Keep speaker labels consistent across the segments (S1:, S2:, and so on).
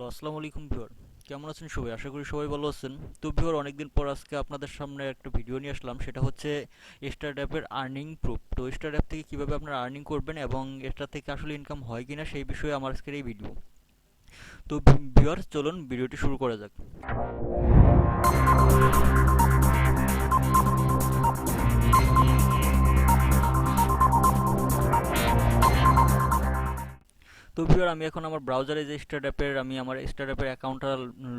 S1: Hello, আসসালামু আলাইকুম viewer. কেমন আছেন সবাই? আশা করি সবাই ভালো আছেন। তো ভিউয়ার, অনেকদিন পর আজকে আপনাদের সামনে একটা ভিডিও নিয়ে আসলাম। সেটা হচ্ছে স্টার্ট অ্যাপের আর্নিং প্রুফ। তো স্টার্ট অ্যাপ থেকে কীভাবে আপনারা আর্নিং করবেন এবং এটা থেকে আসলে ইনকাম হয় কিনা সেই বিষয়ে আমার আজকের এই ভিডিও। তো ভিউয়ার, চলুন ভিডিওটি শুরু করা যাক। তো ভিউয়ার, আমি এখন আমার ব্রাউজারে যে আমার স্টার্ট অ্যাপের অ্যাকাউন্টটা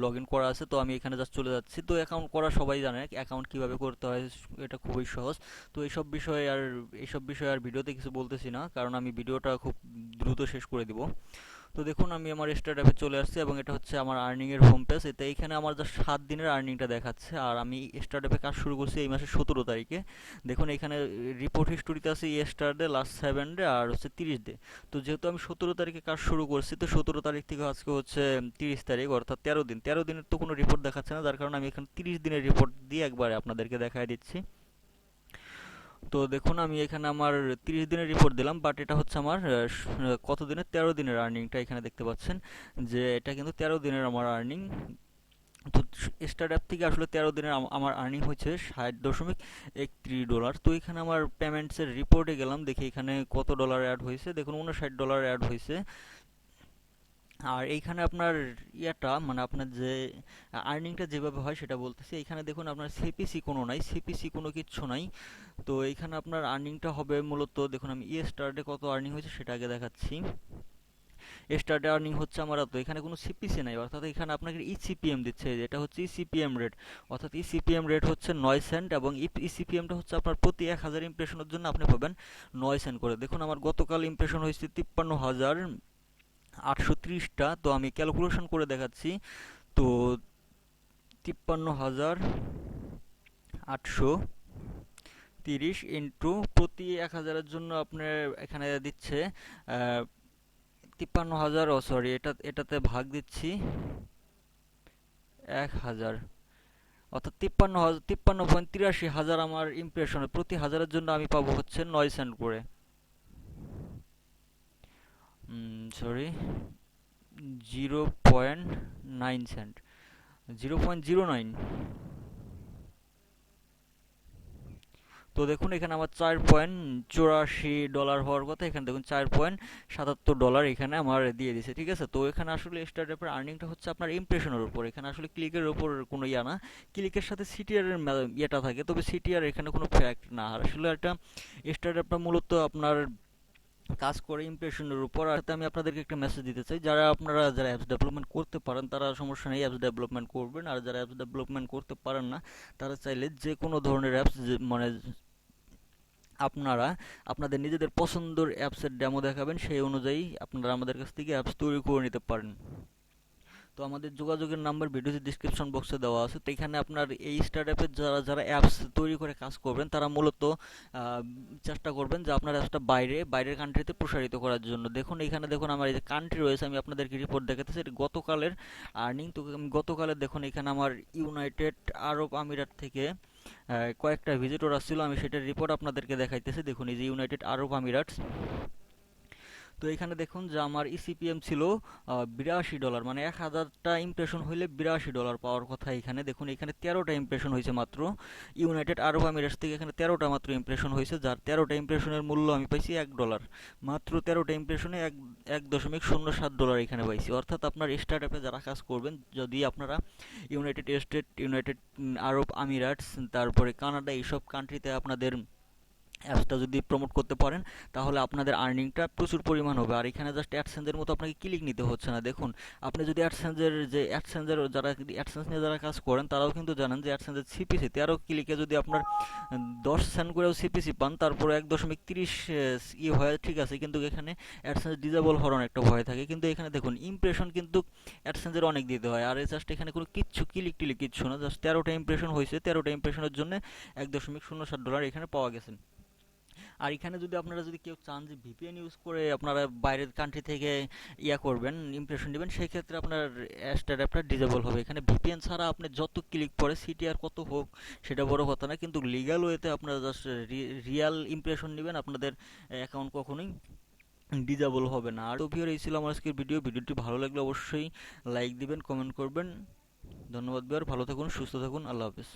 S1: লগ ইন করা আছে। তো আমি এখানে জাস্ট চলে যাচ্ছি। তো অ্যাকাউন্ট করা সবাই জানে, অ্যাকাউন্ট কিভাবে করতে হয় এটা খুবই সহজ। তো এইসব বিষয়ে আর ভিডিওতে কিছু বলতেছি না, কারণ আমি ভিডিওটা খুব দ্রুত শেষ করে দিব। তো দেখুন, আমি আমার স্টার্ট অ্যাপে চলে আসছি এবং এটা হচ্ছে আমার আর্নিংয়ের হোম পেজ। এতে এইখানে আমার জাস্ট 7 দিনের আর্নিংটা দেখাচ্ছে। আর আমি স্টার্ট অ্যাপে কাজ শুরু করছি এই মাসের 17 তারিখে। দেখুন, এখানে রিপোর্ট হিস্টোরিতে আছে ইয়েস্টারডে, লাস্ট 7 ডে আর হচ্ছে 30 ডে। তো যেহেতু আমি 17 তারিখে কাজ শুরু করছি, তো 17 তারিখ থেকে আজকে হচ্ছে 30 তারিখ, অর্থাৎ 13 দিন। 13 দিনের তো কোনো রিপোর্ট দেখাচ্ছে না, যার কারণে আমি এখানে 30 দিনের রিপোর্ট দিয়ে একবারে আপনাদেরকে দেখায় দিচ্ছি। তো দেখুন, আমি এখানে আমার 30 দিনের রিপোর্ট দিলাম, বাট এটা হচ্ছে আমার কত দিনের, 13 দিনের আর্নিংটা এখানে দেখতে পাচ্ছেন যে এটা কিন্তু 13 দিনের আমার আর্নিং। তো স্টার্ট অ্যাপ থেকে আসলে 13 দিনের আমার আর্নিং হয়েছে $60.31। তো এখানে আমার পেমেন্টসের রিপোর্টে গেলাম, দেখি এখানে কত ডলার অ্যাড হয়েছে। দেখুন, $59 অ্যাড হয়েছে। আর এইখানে আপনার মানে আপনার যে আর্নিংটা যেভাবে হয় সেটা বলতেছি। এইখানে দেখুন, আপনার সিপিসি কোনো নাই, সিপিসি কোনো কিচ্ছু নাই। তো এইখানে আপনার আর্নিংটা হবে মূলত, দেখুন আমি স্টার্টে কত আর্নিং হয়েছে সেটা আগে দেখাচ্ছি। স্টার্টে আর্নিং হচ্ছে আমার এত, এখানে কোনো সিপিসি নাই, অর্থাৎ এখানে আপনাকে ইসিপিএম দিচ্ছে। এটা হচ্ছে ইসিপিএম রেট, অর্থাৎ ইসিপিএম রেট হচ্ছে 9 সেন্ট, এবং ইসিপিএমটা হচ্ছে আপনার প্রতি 1000 ইমপ্রেশনের জন্য আপনি পাবেন 9 সেন্ট করে। দেখুন, আমার গতকাল ইমপ্রেশন হয়েছে 53,830টা। তো আমি ক্যালকুলেশন করে দেখাচ্ছি। তো 53,830 ইন্টু প্রতি 1000-এর জন্য আপনার এখানে দিচ্ছে 53,000, সরি, এটাতে ভাগ দিচ্ছি 1000, অর্থাৎ 53,83,000 আমার ইমপ্রেশনে প্রতি হাজারের জন্য আমি পাবো হচ্ছে 9 সেন্ট করে। Sorry, 0.9 cent, 0.09। তো দেখুন, এখানে আমার $4.84 হওয়ার কথা, এখানে দেখুন $4.77 এখানে আমার দিয়ে দিছে। ঠিক আছে, তো এখানে আসলে স্টার্ট অ্যাপের আর্নিংটা হচ্ছে আপনার ইমপ্রেশনের উপর। এখানে আসলে ক্লিকের উপর কোনো ইয়া না, ক্লিকের সাথে সিটিআর এর ইয়েটা থাকে, তবে সিটিআর এখানে কোনো ফ্যাক্ট না। আর আসলে একটা স্টার্ট অ্যাপটা মূলত আপনার কাজ করে ইমপ্রেশনের উপর। আর আমি আপনাদেরকে একটা মেসেজ দিতে চাই, যারা অ্যাপস ডেভেলপমেন্ট করতে পারেন তারা সমস্যা নেই, অ্যাপস ডেভেলপমেন্ট করবেন। আর যারা অ্যাপস ডেভেলপমেন্ট করতে পারেন না, তারা চাইলে যে কোনো ধরনের অ্যাপস, মানে আপনারা আপনাদের নিজেদের পছন্দের অ্যাপসের ডেমো দেখাবেন, সেই অনুযায়ী আপনারা আমাদের কাছ থেকে অ্যাপস তৈরি করে নিতে পারেন। তো আমাদের যোগাযোগের নাম্বার ভিডিওতে ডিসক্রিপশন বক্সে দেওয়া আছে। তো এখানে আপনার এই স্টার্ট অ্যাপের যারা যারা অ্যাপস তৈরি করে কাজ করবেন, তারা মূলত চেষ্টা করবেন যে আপনার অ্যাপসটা বাইরের কান্ট্রিতে প্রসারিত করার জন্য। দেখুন, এখানে দেখুন আমার এই যে কান্ট্রি রয়েছে, আমি আপনাদেরকে রিপোর্ট দেখাতেছি, এটা গতকালের আর্নিং। তো গতকালের দেখুন, এখানে আমার ইউনাইটেড আরব আমিরাত থেকে কয়েকটা ভিজিটর আসছিল, আমি সেটার রিপোর্ট আপনাদেরকে দেখাইতেছি। দেখুন, এই যে ইউনাইটেড আরব আমিরাত। তো এখানে দেখুন যে আমার ইসিপিএম ছিল $82, মানে 1000টা ইমপ্রেশন হইলে $82 পাওয়ার কথা। এখানে দেখুন, এখানে 13টা ইমপ্রেশন হয়েছে মাত্র। ইউনাইটেড আরব আমিরাটস থেকে এখানে 13টা মাত্র ইমপ্রেশন হয়েছে, যার 13টা ইমপ্রেশনের মূল্য আমি পাইছি $1। মাত্র 13টা ইমপ্রেশনে 1.07 ডলার এখানে পাইছি। অর্থাৎ আপনার স্টার্ট অ্যাপে যারা কাজ করবেন, যদি আপনারা ইউনাইটেড স্টেট, ইউনাইটেড আরব আমিরাটস, তারপরে কানাডা, এইসব কান্ট্রিতে আপনাদের অ্যাপসটা যদি প্রমোট করতে পারেন, তাহলে আপনাদের আর্নিংটা প্রচুর পরিমাণ হবে। আর এখানে জাস্ট অ্যাডসেন্সের মতো আপনাকে ক্লিক নিতে হচ্ছে না। দেখুন, আপনি যদি অ্যাডসেন্সের যারা অ্যাডসেন্স নিয়ে যারা কাজ করেন, তারাও কিন্তু জানেন যে অ্যাডসেন্সের সিপিসি 13 ক্লিকে যদি আপনার 10 সেন্ট করেও সিপিসি পান, তারপরে 1.30 হয়, ঠিক আছে, কিন্তু এখানে অ্যাডসেন্স ডিজেবল হওয়ার একটা ভয় থাকে। কিন্তু এখানে দেখুন, ইমপ্রেশন কিন্তু অ্যাডসেন্সের অনেক দিতে হয়। আর জাস্ট এখানে কোনো কিচ্ছু ক্লিক টিলিক কিচ্ছু না, জাস্ট 13টা ইমপ্রেশন হয়েছে, 13টা ইমপ্রেশনের জন্য $1.07 এখানে পাওয়া গেছে। আর এখানে যদি কেউ চান যে ভিপিএন ইউজ করে আপনারা বাইরের কান্ট্রি থেকে করবেন, ইমপ্রেশন দিবেন, সেই ক্ষেত্রে আপনার স্টার অ্যাপটা ডিজেবল হবে। এখানে ভিপিএন ছাড়া আপনি যত ক্লিক পরে সিটিআর কত হোক সেটা বড় কথা না, কিন্তু লিগ্যাল ওয়েতে আপনারা জাস্ট রিয়াল ইমপ্রেশন নেবেন, আপনাদের অ্যাকাউন্ট কখনোই ডিজেবল হবে না। আর তো ভিউয়ার এই ছিল আমার আজকের ভিডিওটি ভালো লাগলে অবশ্যই লাইক দিবেন, কমেন্ট করবেন। ধন্যবাদ ভিউয়ার, ভালো থাকুন, সুস্থ থাকুন, আল্লাহ হাফেজ।